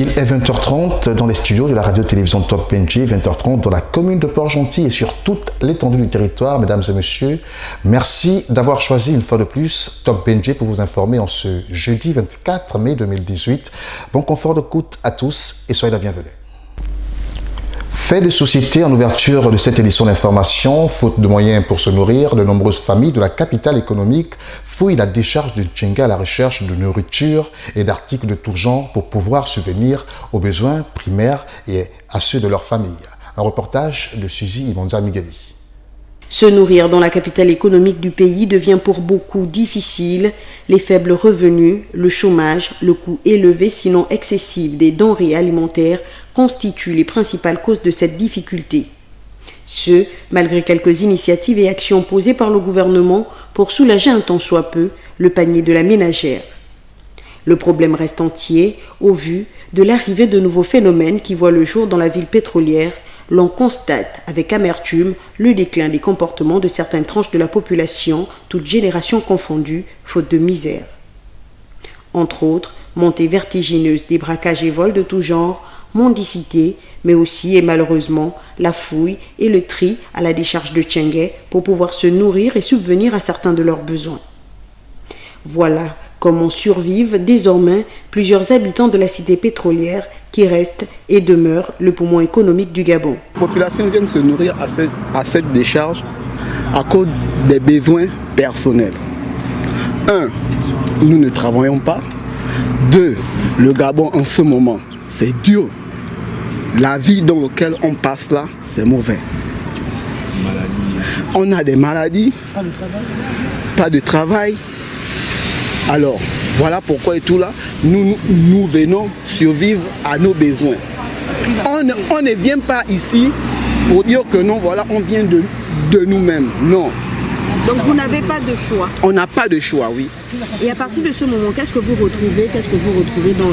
Il est 20h30 dans les studios de la radio-télévision Top Benji, 20h30 dans la commune de Port-Gentil et sur toute l'étendue du territoire. Mesdames et messieurs, merci d'avoir choisi une fois de plus Top Benji pour vous informer en ce jeudi 24 mai 2018. Bon confort d'écoute à tous et soyez la bienvenue. Fait de société en ouverture de cette édition d'information, faute de moyens pour se nourrir, de nombreuses familles de la capitale économique fouillent la décharge de Tchenga à la recherche de nourriture et d'articles de tout genre pour pouvoir subvenir aux besoins primaires et à ceux de leur famille. Un reportage de Suzy Imonza Migueli. Se nourrir dans la capitale économique du pays devient pour beaucoup difficile. Les faibles revenus, le chômage, le coût élevé sinon excessif des denrées alimentaires constituent les principales causes de cette difficulté. Ce, malgré quelques initiatives et actions posées par le gouvernement pour soulager un tant soit peu le panier de la ménagère. Le problème reste entier au vu de l'arrivée de nouveaux phénomènes qui voient le jour dans la ville pétrolière. L'on constate avec amertume le déclin des comportements de certaines tranches de la population, toutes générations confondues, faute de misère. Entre autres, montée vertigineuse des braquages et vols de tout genre, mendicité, mais aussi et malheureusement la fouille et le tri à la décharge de Tchenga pour pouvoir se nourrir et subvenir à certains de leurs besoins. Voilà comment survivent désormais plusieurs habitants de la cité pétrolière qui reste et demeure le poumon économique du Gabon. La population vient de se nourrir à cette décharge à cause des besoins personnels. 1. Nous ne travaillons pas. 2. Le Gabon en ce moment, c'est dur. La vie dans laquelle on passe là, c'est mauvais. On a des maladies, pas de travail. Alors, voilà pourquoi et tout là, nous venons survivre à nos besoins. On ne vient pas ici pour dire que non, voilà, on vient de nous-mêmes. Non. Donc vous n'avez pas de choix. On n'a pas de choix, oui. Et à partir de ce moment, qu'est-ce que vous retrouvez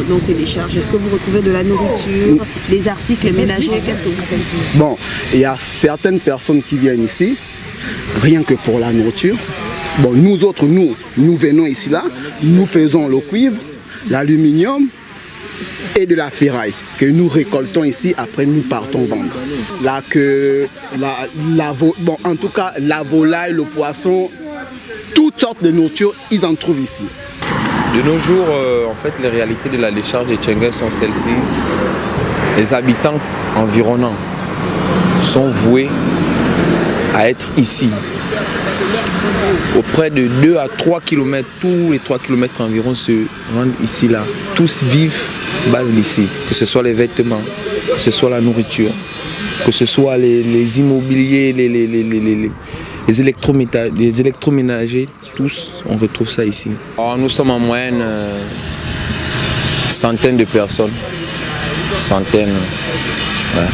dans ces décharges? Est-ce que vous retrouvez de la nourriture, des articles ménagers? Qu'est-ce que vous faites? Bon, il y a certaines personnes qui viennent ici, rien que pour la nourriture. Bon, nous autres, nous venons ici là, nous faisons le cuivre, l'aluminium et de la ferraille que nous récoltons ici, après nous partons vendre. Là que bon, en tout cas la volaille, le poisson, toutes sortes de nourriture, ils en trouvent ici. De nos jours, en fait, les réalités de la décharge de Tchenga sont celles-ci. Les habitants environnants sont voués à être ici. Auprès de 2 à 3 km, tous les 3 km environ se rendent ici là. Tous vivent, basent ici, que ce soit les vêtements, que ce soit la nourriture, que ce soit les immobiliers, les électroménagers, tous, on retrouve ça ici. Alors, nous sommes en moyenne centaines de personnes, centaines. Ouais.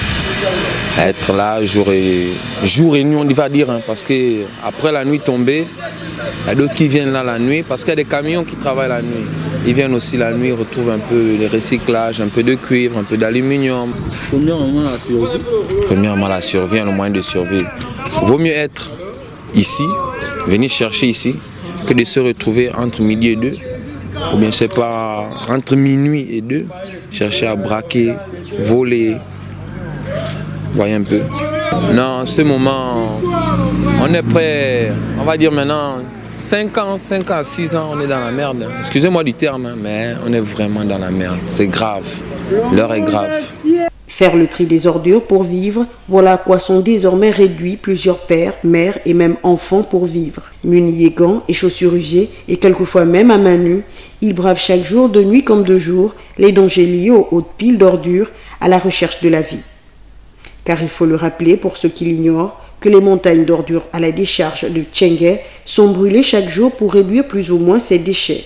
À être là jour et nuit, on va dire, hein, parce que après la nuit tombée, il y a d'autres qui viennent là la nuit, parce qu'il y a des camions qui travaillent la nuit. Ils viennent aussi la nuit, retrouvent un peu les recyclages, un peu de cuivre, un peu d'aluminium. Premièrement, la survie. Premièrement, la survie, le moyen de survivre. Il vaut mieux être ici, venir chercher ici, que de se retrouver entre midi et 2, ou bien je sais pas, entre minuit et 2, chercher à braquer, voler. Voyez un peu. Non, en ce moment, on est prêt, on va dire maintenant, 5 ans à 6 ans, on est dans la merde. Excusez-moi du terme, hein, mais on est vraiment dans la merde. C'est grave. L'heure est grave. Faire le tri des ordures pour vivre, voilà à quoi sont désormais réduits plusieurs pères, mères et même enfants pour vivre. Munis des gants et chaussures usées, et quelquefois même à main nue, ils bravent chaque jour, de nuit comme de jour, les dangers liés aux hautes piles d'ordures à la recherche de la vie. Car il faut le rappeler, pour ceux qui l'ignorent, que les montagnes d'ordures à la décharge de Tchenga sont brûlées chaque jour pour réduire plus ou moins ces déchets.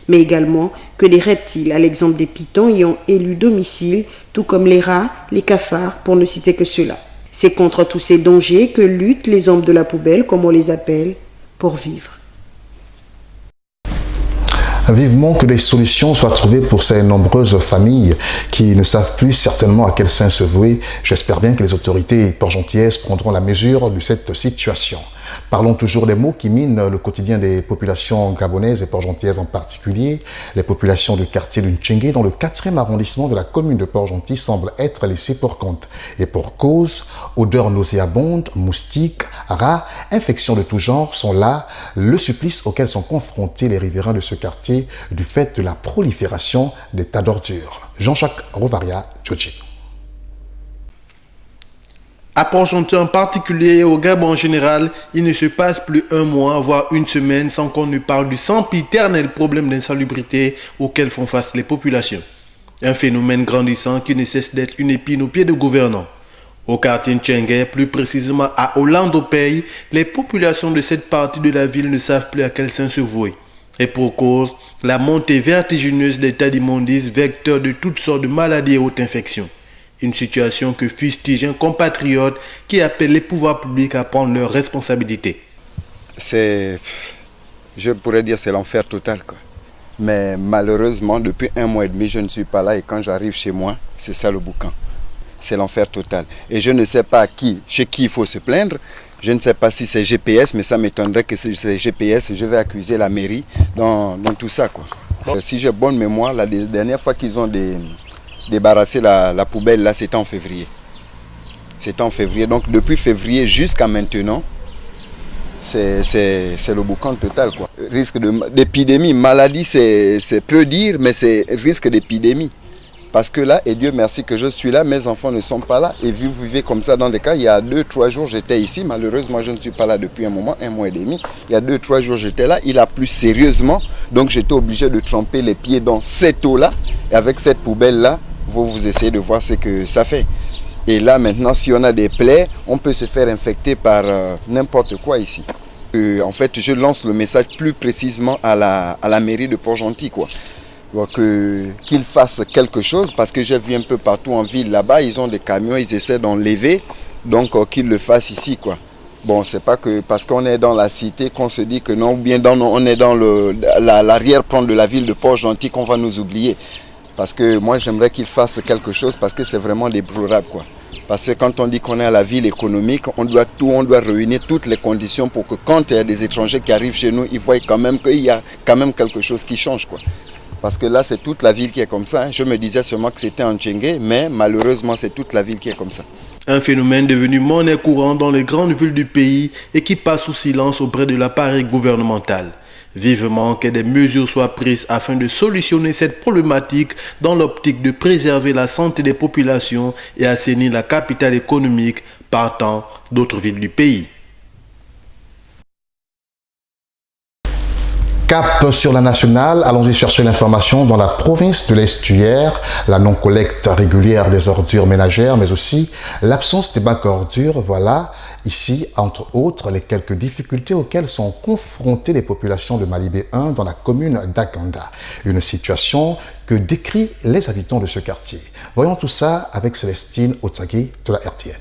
Mais également que des reptiles, à l'exemple des pitons, y ont élu domicile, tout comme les rats, les cafards, pour ne citer que cela. C'est contre tous ces dangers que luttent les hommes de la poubelle, comme on les appelle, pour vivre. Vivement que des solutions soient trouvées pour ces nombreuses familles qui ne savent plus certainement à quel sein se vouer. J'espère bien que les autorités portgentillaises prendront la mesure de cette situation. Parlons toujours des maux qui minent le quotidien des populations gabonaises et port-gentillaises en particulier. Les populations du quartier de Ntchengue, dans le 4e arrondissement de la commune de Port-Gentil, semblent être laissées pour compte. Et pour cause, odeurs nauséabondes, moustiques, rats, infections de tout genre sont là le supplice auquel sont confrontés les riverains de ce quartier du fait de la prolifération des tas d'ordures. Jean-Jacques Rovaria, Djodji. À Port-Gentil en particulier et au Gabon en général, il ne se passe plus un mois, voire une semaine, sans qu'on ne parle du sempiternel problème d'insalubrité auquel font face les populations. Un phénomène grandissant qui ne cesse d'être une épine au pied des gouvernants. Au quartier Ntchengue, plus précisément à Hollande-au-Pays, les populations de cette partie de la ville ne savent plus à quel sein se vouer. Et pour cause, la montée vertigineuse des tas d'immondices, vecteurs de toutes sortes de maladies et autres infections. Une situation que fustige un compatriote qui appelle les pouvoirs publics à prendre leurs responsabilités. Je pourrais dire c'est l'enfer total, quoi. Mais malheureusement, depuis 1 mois et demi, je ne suis pas là et quand j'arrive chez moi, c'est ça le boucan. C'est l'enfer total. Et je ne sais pas chez qui il faut se plaindre. Je ne sais pas si c'est GPS, mais ça m'étonnerait que c'est GPS. Je vais accuser la mairie dans tout ça, quoi. Si j'ai bonne mémoire, la dernière fois qu'ils ont débarrassé la poubelle, là, c'était en février. C'était en février. Donc depuis février jusqu'à maintenant, c'est le boucan total, quoi. Risque d'épidémie, maladie, c'est peu dire, mais c'est risque d'épidémie. Parce que là, et Dieu merci que je suis là, mes enfants ne sont pas là. Et vous vivez comme ça dans des cas, il y a 2-3 jours, j'étais ici. Malheureusement, je ne suis pas là depuis un moment, 1 mois et demi. Il y a 2-3 jours, j'étais là. Il a plu sérieusement. Donc, j'étais obligé de tremper les pieds dans cette eau-là. Et avec cette poubelle-là, vous essayez de voir ce que ça fait. Et là, maintenant, si on a des plaies, on peut se faire infecter par n'importe quoi ici. En fait, je lance le message plus précisément à la mairie de Port-Gentil, quoi. Qu'ils fassent quelque chose, parce que j'ai vu un peu partout en ville là-bas, ils ont des camions, ils essaient d'enlever, donc qu'ils le fassent ici, quoi. Bon, c'est pas que parce qu'on est dans la cité qu'on se dit que non, ou bien on est dans l'arrière-plan de la ville de Port-Gentil qu'on va nous oublier. Parce que moi j'aimerais qu'ils fassent quelque chose, parce que c'est vraiment déplorable, quoi. Parce que quand on dit qu'on est à la ville économique, on doit réunir toutes les conditions pour que quand il y a des étrangers qui arrivent chez nous, ils voient quand même qu'il y a quand même quelque chose qui change, quoi. Parce que là, c'est toute la ville qui est comme ça. Je me disais seulement que c'était en Ntchengue, mais malheureusement, c'est toute la ville qui est comme ça. Un phénomène devenu monnaie courante dans les grandes villes du pays et qui passe sous silence auprès de l'appareil gouvernemental. Vivement que des mesures soient prises afin de solutionner cette problématique dans l'optique de préserver la santé des populations et assainir la capitale économique partant d'autres villes du pays. Cap sur la nationale, allons-y chercher l'information dans la province de l'Estuaire, la non-collecte régulière des ordures ménagères, mais aussi l'absence des bacs à ordures. Voilà, ici, entre autres, les quelques difficultés auxquelles sont confrontées les populations de Malibé 1 dans la commune d'Akanda. Une situation que décrivent les habitants de ce quartier. Voyons tout ça avec Célestine Otsagui de la RTN.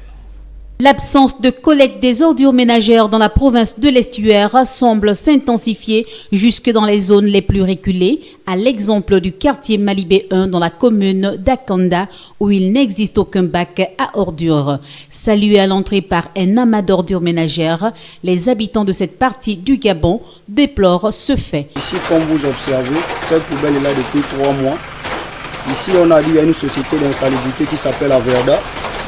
L'absence de collecte des ordures ménagères dans la province de l'Estuaire semble s'intensifier jusque dans les zones les plus reculées, à l'exemple du quartier Malibé 1 dans la commune d'Akanda où il n'existe aucun bac à ordures. Salués à l'entrée par un amas d'ordures ménagères, les habitants de cette partie du Gabon déplorent ce fait. Ici, comme vous observez, cette poubelle est là depuis 3 mois. Ici, on a dit qu'il y a une société d'insalubrité qui s'appelle Averda.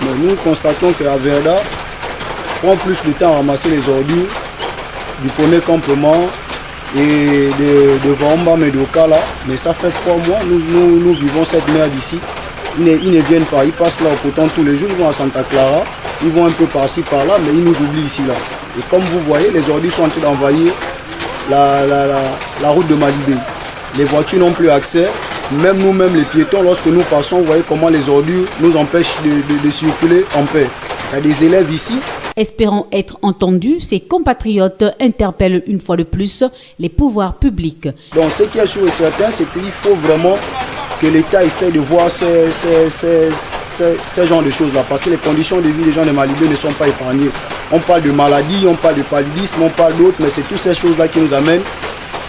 Mais nous constatons que Averda prend plus de temps à ramasser les ordures du premier campement et de Vamba Medoka là. Mais ça fait 3 mois, nous vivons cette merde ici. Ils ne viennent pas, ils passent là au Coton tous les jours, ils vont à Santa Clara, ils vont un peu par-ci par-là, mais ils nous oublient ici là. Et comme vous voyez, les ordures sont en train d'envahir la route de Malibé. Les voitures n'ont plus accès. Même nous-mêmes les piétons, lorsque nous passons, vous voyez comment les ordures nous empêchent de circuler en paix. Il y a des élèves ici. Espérant être entendus, ces compatriotes interpellent une fois de plus les pouvoirs publics. Donc ce qui est sûr et certain, c'est qu'il faut vraiment que l'État essaie de voir ces genres de choses-là. Parce que les conditions de vie des gens de Malibé ne sont pas épargnées. On parle de maladies, on parle de paludisme, on parle d'autres, mais c'est toutes ces choses-là qui nous amènent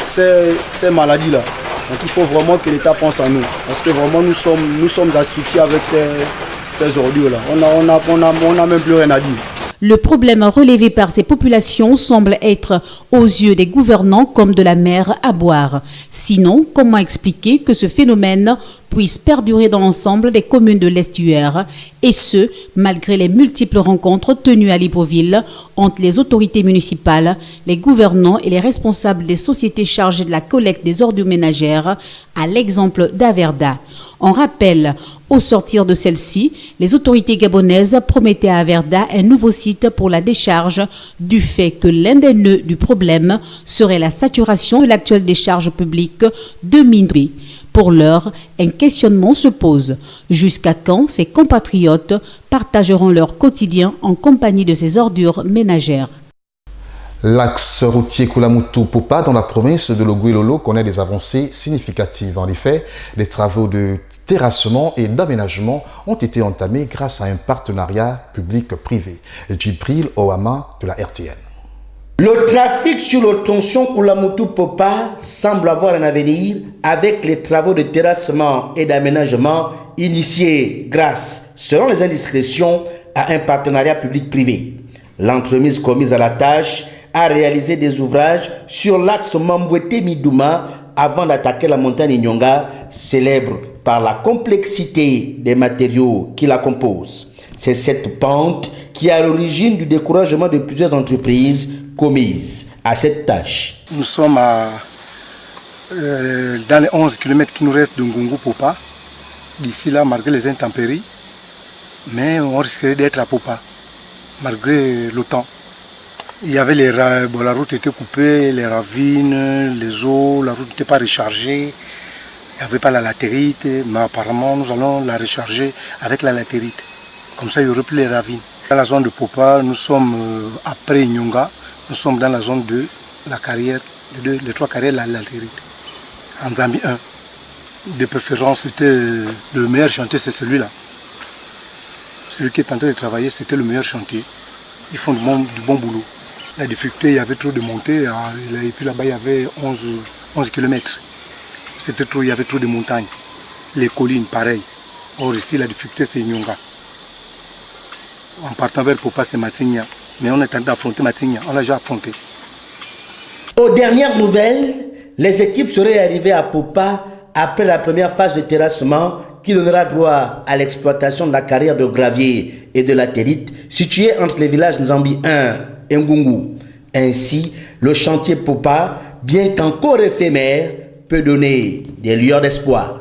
ces maladies-là. Donc il faut vraiment que l'État pense à nous, parce que vraiment nous sommes asphyxiés avec ces ordures-là. On n'a même plus rien à dire. Le problème relevé par ces populations semble être, aux yeux des gouvernants, comme de la mer à boire. Sinon, comment expliquer que ce phénomène puisse perdurer dans l'ensemble des communes de l'estuaire, et ce, malgré les multiples rencontres tenues à Libreville entre les autorités municipales, les gouvernants et les responsables des sociétés chargées de la collecte des ordures ménagères, à l'exemple d'Averda. On rappelle, au sortir de celle-ci, les autorités gabonaises promettaient à Averda un nouveau site pour la décharge du fait que l'un des nœuds du problème serait la saturation de l'actuelle décharge publique de Mindoué. Pour l'heure, un questionnement se pose. Jusqu'à quand ces compatriotes partageront leur quotidien en compagnie de ces ordures ménagères? L'axe routier Koulamoutou-Popa dans la province de Logouilolo connaît des avancées significatives. En effet, des travaux de terrassement et d'aménagement ont été entamés grâce à un partenariat public-privé. Djibril Ohama de la RTN. Le trafic sur le tronçon Koulamoutou-Popa semble avoir un avenir avec les travaux de terrassement et d'aménagement initiés grâce, selon les indiscrétions, à un partenariat public-privé. L'entremise commise à la tâche a réalisé des ouvrages sur l'axe Mambouete-Midouma avant d'attaquer la montagne Nyonga, célèbre par la complexité des matériaux qui la composent. C'est cette pente qui est à l'origine du découragement de plusieurs entreprises commises à cette tâche. Nous sommes dans les 11 km qui nous restent de Ngungu-Popa. D'ici là, malgré les intempéries, mais on risquerait d'être à Popa, malgré le temps. Il y avait la route était coupée, les ravines, les eaux, la route n'était pas rechargée. Il n'y avait pas la latérite, mais apparemment nous allons la recharger avec la latérite. Comme ça, il n'y aurait plus les ravines. Dans la zone de Popa, nous sommes après Nyonga, nous sommes dans la zone de la carrière, les 3 carrières de la latérite. En Zambie 1. De préférence, c'était le meilleur chantier, c'est celui-là. Celui qui est en train de travailler, c'était le meilleur chantier. Ils font du bon boulot. La difficulté, il y avait trop de montées, et puis là-bas, il y avait 11 km. C'était trop, il y avait trop de montagnes. Les collines, pareil. Or ici, la difficulté, c'est Nyonga. En partant vers Popa, c'est Matigna. Mais on est en train d'affronter Matigna. On l'a déjà affronté. Aux dernières nouvelles, les équipes seraient arrivées à Popa après la première phase de terrassement qui donnera droit à l'exploitation de la carrière de gravier et de latérite située entre les villages Nzambi 1 et Ngungu. Ainsi, le chantier Popa, bien qu'encore éphémère, peut donner des lueurs d'espoir.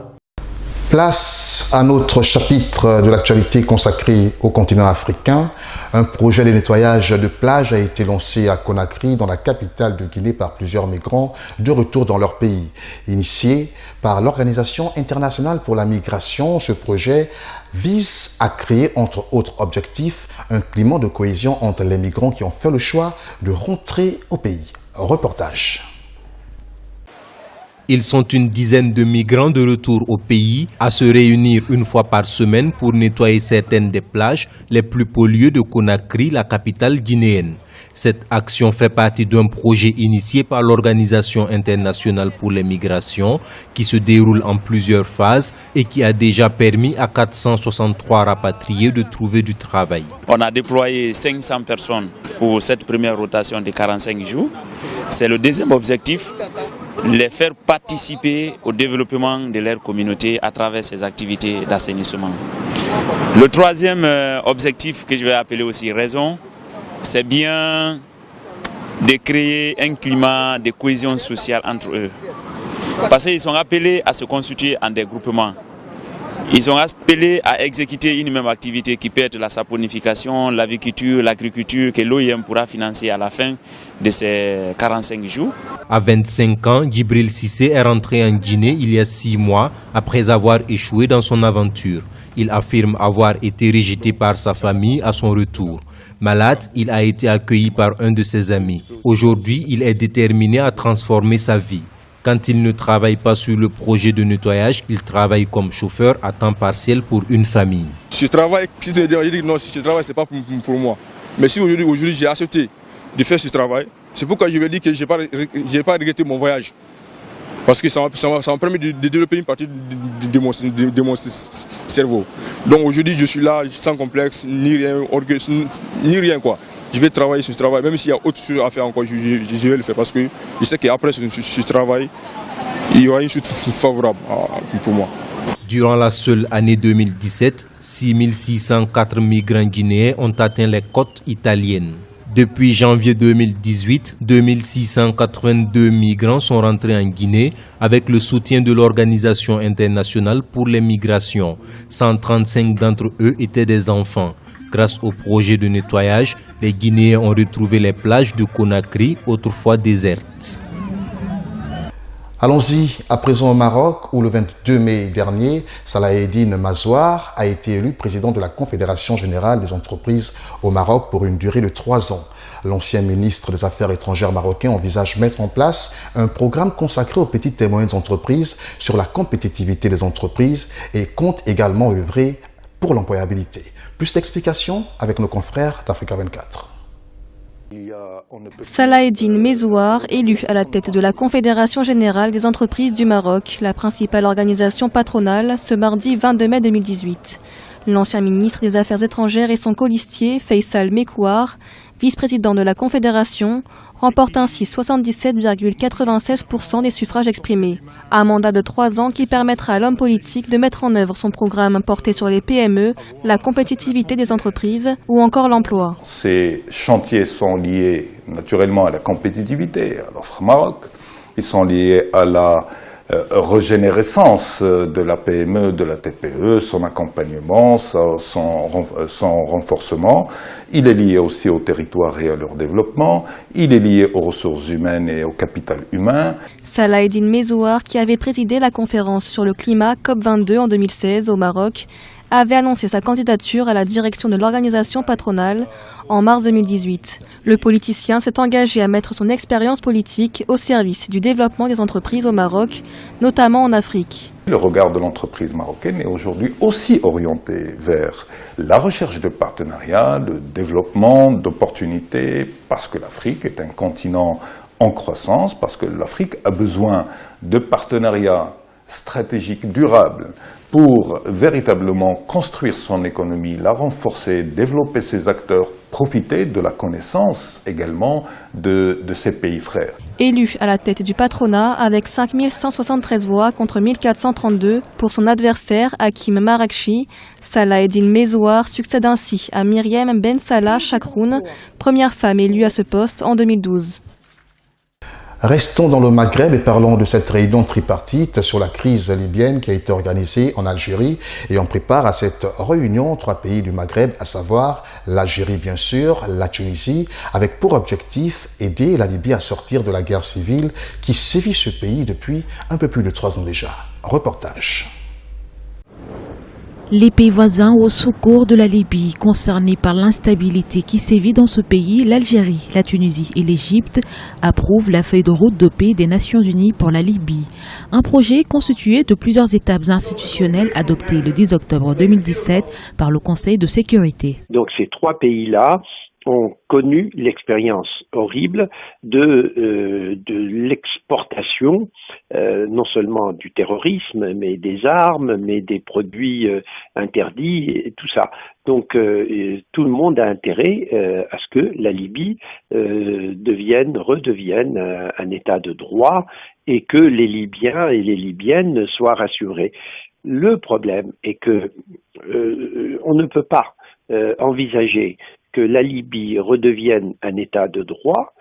Place à notre chapitre de l'actualité consacré au continent africain. Un projet de nettoyage de plage a été lancé à Conakry, dans la capitale de Guinée, par plusieurs migrants de retour dans leur pays. Initié par l'Organisation internationale pour la migration, ce projet vise à créer, entre autres objectifs, un climat de cohésion entre les migrants qui ont fait le choix de rentrer au pays. Reportage. Ils sont une dizaine de migrants de retour au pays à se réunir une fois par semaine pour nettoyer certaines des plages les plus polluées de Conakry, la capitale guinéenne. Cette action fait partie d'un projet initié par l'Organisation internationale pour les migrations qui se déroule en plusieurs phases et qui a déjà permis à 463 rapatriés de trouver du travail. On a déployé 500 personnes pour cette première rotation de 45 jours. C'est le deuxième objectif, les faire participer au développement de leur communauté à travers ces activités d'assainissement. Le troisième objectif que je vais appeler aussi raison, c'est bien de créer un climat de cohésion sociale entre eux. Parce qu'ils sont appelés à se constituer en des groupements. Ils sont appelés à exécuter une même activité qui peut être la saponification, l'aviculture, l'agriculture que l'OIM pourra financer à la fin de ces 45 jours. À 25 ans, Djibril Cissé est rentré en Guinée il y a 6 mois après avoir échoué dans son aventure. Il affirme avoir été rejeté par sa famille à son retour. Malade, il a été accueilli par un de ses amis. Aujourd'hui, il est déterminé à transformer sa vie. Quand il ne travaille pas sur le projet de nettoyage, il travaille comme chauffeur à temps partiel pour une famille. Je travaille, si je dis non, si je travaille, ce n'est pas pour moi. Mais si aujourd'hui j'ai accepté de faire ce travail, c'est pourquoi je vais dire que je n'ai pas regretté mon voyage. Parce que ça m'a permis de développer une partie de mon cerveau. Donc aujourd'hui, je suis là sans complexe, ni rien quoi. Je vais travailler sur ce travail, même s'il y a autre chose à faire encore, je vais le faire parce que je sais qu'après ce travail, il y aura une suite favorable pour moi. Durant la seule année 2017, 6604 migrants guinéens ont atteint les côtes italiennes. Depuis janvier 2018, 2682 migrants sont rentrés en Guinée avec le soutien de l'Organisation internationale pour les migrations. 135 d'entre eux étaient des enfants. Grâce au projet de nettoyage, les Guinéens ont retrouvé les plages de Conakry, autrefois désertes. Allons-y à présent au Maroc où le 22 mai dernier, Salah Eddine Mazouar a été élu président de la Confédération générale des entreprises au Maroc pour une durée de 3 ans. L'ancien ministre des Affaires étrangères marocain envisage mettre en place un programme consacré aux petites et moyennes entreprises sur la compétitivité des entreprises et compte également œuvrer pour l'employabilité. Plus d'explications avec nos confrères d'Africa 24. Salah Eddine Mazouar, élu à la tête de la Confédération générale des entreprises du Maroc, la principale organisation patronale, ce mardi 22 mai 2018. L'ancien ministre des Affaires étrangères et son colistier, Faisal Mekouar, vice-président de la Confédération, remporte ainsi 77,96% des suffrages exprimés. Un mandat de 3 ans qui permettra à l'homme politique de mettre en œuvre son programme porté sur les PME, la compétitivité des entreprises ou encore l'emploi. Ces chantiers sont liés naturellement à la compétitivité, à l'offre Maroc. Ils sont liés à la régénérescence de la PME, de la TPE, son accompagnement, son renforcement. Il est lié aussi au territoire et à leur développement. Il est lié aux ressources humaines et au capital humain. Salah Eddine Mazouar, qui avait présidé la conférence sur le climat COP22 en 2016 au Maroc, avait annoncé sa candidature à la direction de l'organisation patronale en mars 2018. Le politicien s'est engagé à mettre son expérience politique au service du développement des entreprises au Maroc, notamment en Afrique. Le regard de l'entreprise marocaine est aujourd'hui aussi orienté vers la recherche de partenariats, le développement d'opportunités, parce que l'Afrique est un continent en croissance, parce que l'Afrique a besoin de partenariats stratégiques durables pour véritablement construire son économie, la renforcer, développer ses acteurs, profiter de la connaissance également de ses pays frères. Élu à la tête du patronat avec 5173 voix contre 1432 pour son adversaire Hakim Marakchi, Salah Eddine Mazouar succède ainsi à Myriam Ben Salah Chakroun, première femme élue à ce poste en 2012. Restons dans le Maghreb et parlons de cette réunion tripartite sur la crise libyenne qui a été organisée en Algérie. Et on prépare à cette réunion 3 pays du Maghreb, à savoir l'Algérie bien sûr, la Tunisie, avec pour objectif aider la Libye à sortir de la guerre civile qui sévit ce pays depuis un peu plus de 3 ans déjà. Reportage. Les pays voisins au secours de la Libye, concernés par l'instabilité qui sévit dans ce pays, l'Algérie, la Tunisie et l'Égypte approuvent la feuille de route de paix des Nations Unies pour la Libye. Un projet constitué de plusieurs étapes institutionnelles adoptées le 10 octobre 2017 par le Conseil de sécurité. Donc ces 3 pays-là ont connu l'expérience horrible de l'exportation, non seulement du terrorisme, mais des armes, mais des produits interdits, et tout ça. Donc tout le monde a intérêt à ce que la Libye redevienne un État de droit et que les Libyens et les Libyennes soient rassurés. Le problème est que on ne peut pas envisager que la Libye redevienne un État de droit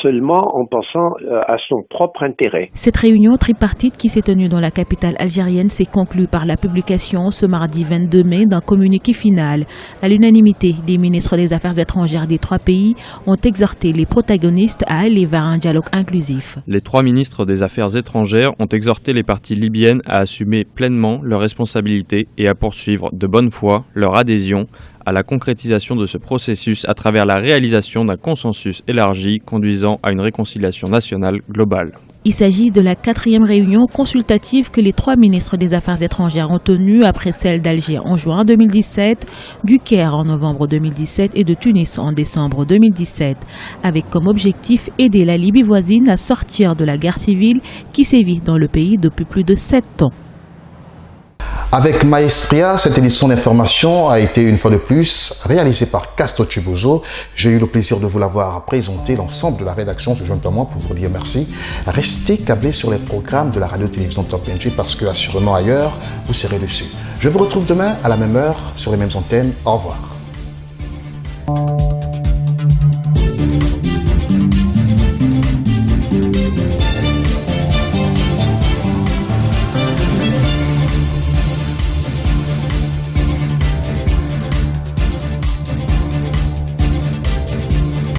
seulement en pensant à son propre intérêt. Cette réunion tripartite qui s'est tenue dans la capitale algérienne s'est conclue par la publication ce mardi 22 mai d'un communiqué final. À l'unanimité, les ministres des Affaires étrangères des 3 pays ont exhorté les protagonistes à aller vers un dialogue inclusif. Les 3 ministres des Affaires étrangères ont exhorté les parties libyennes à assumer pleinement leurs responsabilités et à poursuivre de bonne foi leur adhésion à la concrétisation de ce processus à travers la réalisation d'un consensus élargi conduisant à une réconciliation nationale globale. Il s'agit de la 4e réunion consultative que les 3 ministres des Affaires étrangères ont tenue après celle d'Alger en juin 2017, du Caire en novembre 2017 et de Tunis en décembre 2017, avec comme objectif aider la Libye voisine à sortir de la guerre civile qui sévit dans le pays depuis plus de 7 ans. Avec maestria, cette édition d'information a été une fois de plus réalisée par Casto Chibozo. J'ai eu le plaisir de vous l'avoir présenté. L'ensemble de la rédaction se joint à moi pour vous dire merci. Restez câblés sur les programmes de la radio-télévision Top NG parce que assurément ailleurs, vous serez dessus. Je vous retrouve demain à la même heure sur les mêmes antennes. Au revoir.